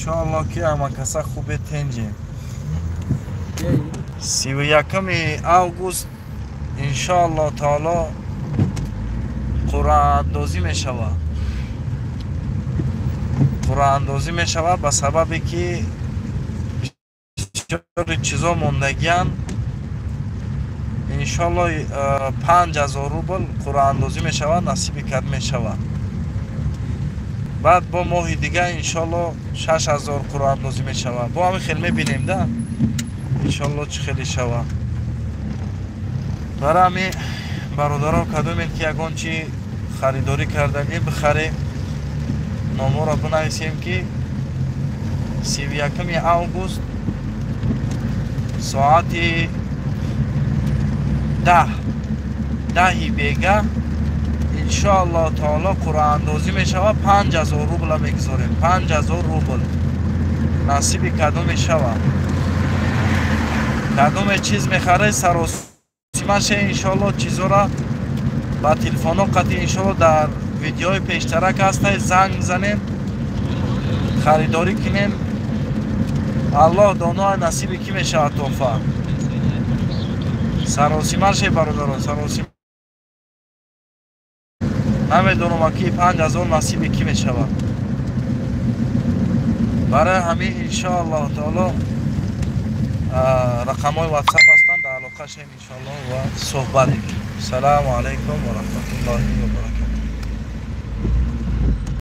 انشاءالله که همه کسا خوبه تنجیم 31 اوگوست انشاءالله تعالی قرعه اندازی می شود. قرعه اندازی می شود به سببی که بسیار چیزا موندگیان. انشاءالله 5000 روبل قرعه اندازی می شود، نصیب کد می شود. بعد با ماه دیگه انشاءالله 6000 قرعه اندازی می شود. با همین خیلی می بینیم ده انشاءالله چه خیلی شود. برای همین برادرها کدومین که یگان چی خریداری کردنی بخریم، نامو را بنویسیم که 31 اوگوست ساعت 10 بیگه انشاءالله تعالی قرعه اندازی می شود. 5000 روبل میگذاریم. 5000 روبل نصیب کدوم می شود. کدوم چیز میخره سراسیمش انشاءالله چیزا را با تلفن ها قطعی انشاءالله در ویدیوهای پیشترک هسته زنگ زنیم خریداری کنیم. الله دانا نصیب کی می شود توفا سراسیمش برادران سراسیم نمیدونم که 5000 نصیب کی می شود. برای همین انشاءالله تعالی رقم های واتساپ هستند، در علاقه شیم انشاءالله و صحبت کنیم. السلام علیکم و رحمت الله و برکاته.